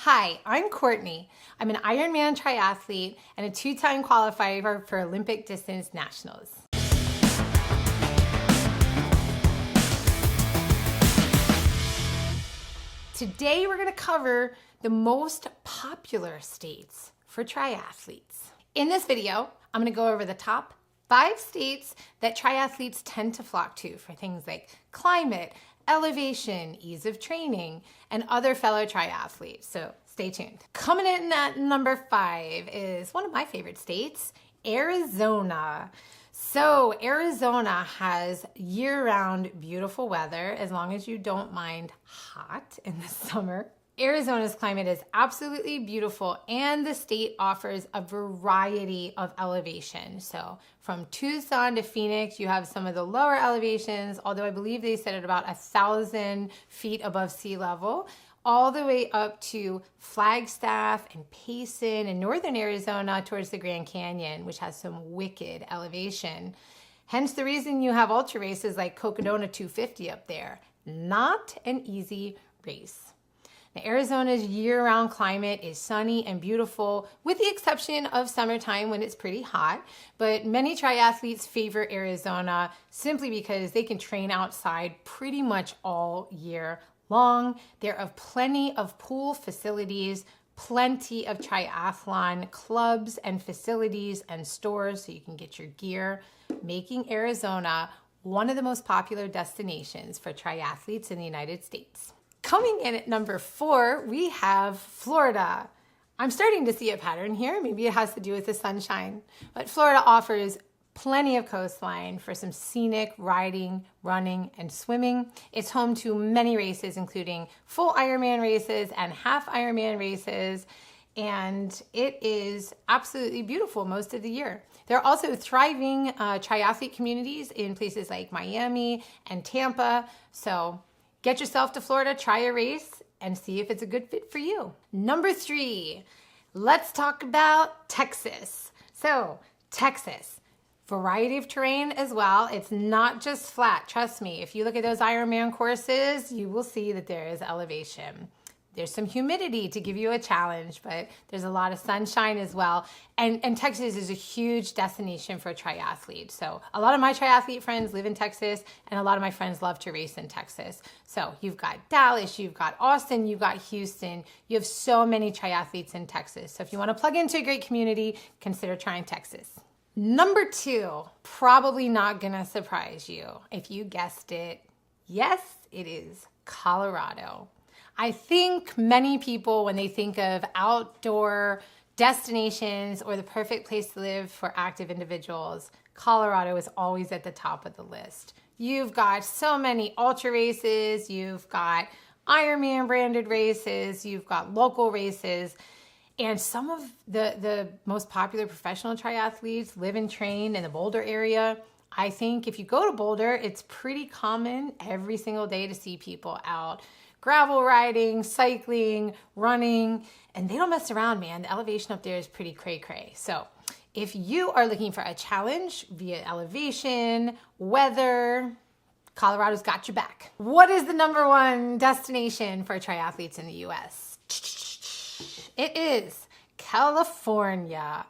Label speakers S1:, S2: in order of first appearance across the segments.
S1: Hi, I'm Courtney. I'm an Ironman triathlete and a two-time qualifier for Olympic distance nationals. Today we're going to cover the most popular states for triathletes. In this video, I'm going to go over the top 5 states that triathletes tend to flock to for things like climate, elevation, ease of training, and other fellow triathletes. So stay tuned. Coming in at number 5 is one of my favorite states, Arizona. So Arizona has year-round beautiful weather as long as you don't mind hot in the summer. Arizona's climate is absolutely beautiful, and the state offers a variety of elevation. So from Tucson to Phoenix, you have some of the lower elevations, although I believe they set at about 1,000 feet above sea level, all the way up to Flagstaff and Payson in northern Arizona towards the Grand Canyon, which has some wicked elevation. Hence the reason you have ultra races like Cocodona 250 up there. Not an easy race. Now, Arizona's year-round climate is sunny and beautiful, with the exception of summertime when it's pretty hot. But many triathletes favor Arizona simply because they can train outside pretty much all year long. There are plenty of pool facilities, plenty of triathlon clubs and facilities and stores so you can get your gear, making Arizona one of the most popular destinations for triathletes in the United States. Coming in at number 4, we have Florida. I'm starting to see a pattern here. Maybe it has to do with the sunshine, but Florida offers plenty of coastline for some scenic riding, running, and swimming. It's home to many races, including full Ironman races and half Ironman races, and it is absolutely beautiful most of the year. There are also thriving triathlete communities in places like Miami and Tampa, so get yourself to Florida, try a race, and see if it's a good fit for you. Number 3, let's talk about Texas. So, Texas, variety of terrain as well. It's not just flat. Trust me, if you look at those Ironman courses, you will see that there is elevation. There's some humidity to give you a challenge, but there's a lot of sunshine as well. And Texas is a huge destination for triathletes. So a lot of my triathlete friends live in Texas, and a lot of my friends love to race in Texas. So you've got Dallas, you've got Austin, you've got Houston. You have so many triathletes in Texas. So if you want to plug into a great community, consider trying Texas. Number 2, probably not gonna surprise you. If you guessed it, yes, it is Colorado. I think many people, when they think of outdoor destinations or the perfect place to live for active individuals, Colorado is always at the top of the list. You've got so many ultra races, you've got Ironman branded races, you've got local races, and some of the most popular professional triathletes live and train in the Boulder area. I think if you go to Boulder, it's pretty common every single day to see people out gravel riding, cycling, running, and they don't mess around, man. The elevation up there is pretty cray-cray. So if you are looking for a challenge via elevation, weather, Colorado's got your back. What is the number 1 destination for triathletes in the US? It is California.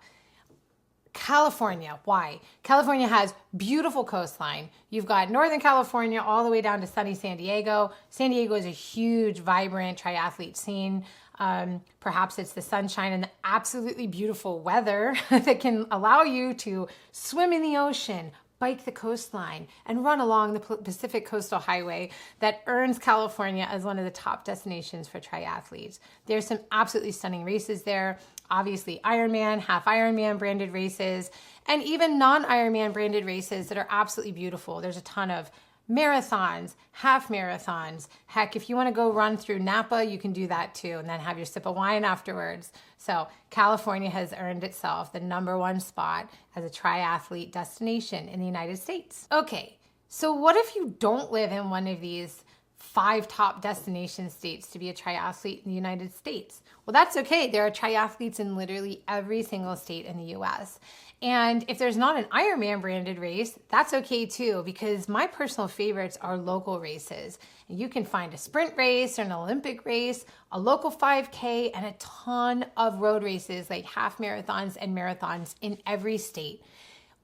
S1: California, why? California has beautiful coastline. You've got Northern California all the way down to sunny San Diego. San Diego is a huge, vibrant triathlete scene. Perhaps it's the sunshine and the absolutely beautiful weather that can allow you to swim in the ocean, bike the coastline, and run along the Pacific Coastal Highway that earns California as one of the top destinations for triathletes. There's some absolutely stunning races there. Obviously Ironman, half Ironman branded races, and even non-Ironman branded races that are absolutely beautiful. There's a ton of marathons, half marathons. Heck, if you want to go run through Napa, you can do that too, and then have your sip of wine afterwards. So California has earned itself the number 1 spot as a triathlete destination in the United States. Okay, so what if you don't live in one of these 5 top destination states to be a triathlete in the United States. Well, that's okay. There are triathletes in literally every single state in the US. And if there's not an Ironman branded race, that's okay too, because my personal favorites are local races. You can find a sprint race or an Olympic race, a local 5K, and a ton of road races like half marathons and marathons in every state.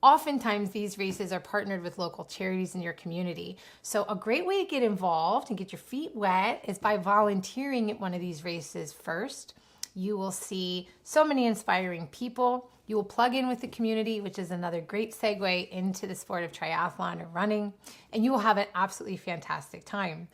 S1: Oftentimes, these races are partnered with local charities in your community. So a great way to get involved and get your feet wet is by volunteering at one of these races first. You will see so many inspiring people. You will plug in with the community, which is another great segue into the sport of triathlon or running, and you will have an absolutely fantastic time.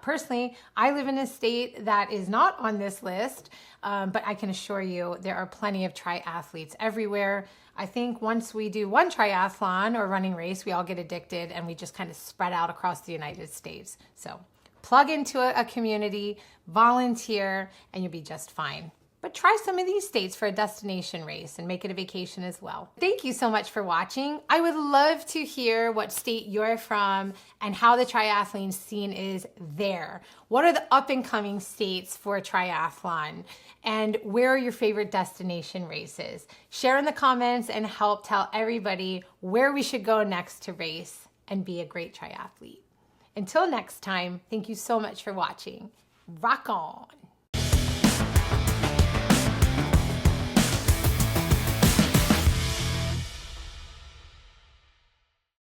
S1: Personally, I live in a state that is not on this list, but I can assure you there are plenty of triathletes everywhere. I think once we do one triathlon or running race, we all get addicted and we just kind of spread out across the United States. So plug into a community, volunteer, and you'll be just fine. But try some of these states for a destination race and make it a vacation as well. Thank you so much for watching. I would love to hear what state you're from and how the triathlon scene is there. What are the up and coming states for triathlon? And where are your favorite destination races? Share in the comments and help tell everybody where we should go next to race and be a great triathlete. Until next time, thank you so much for watching. Rock on!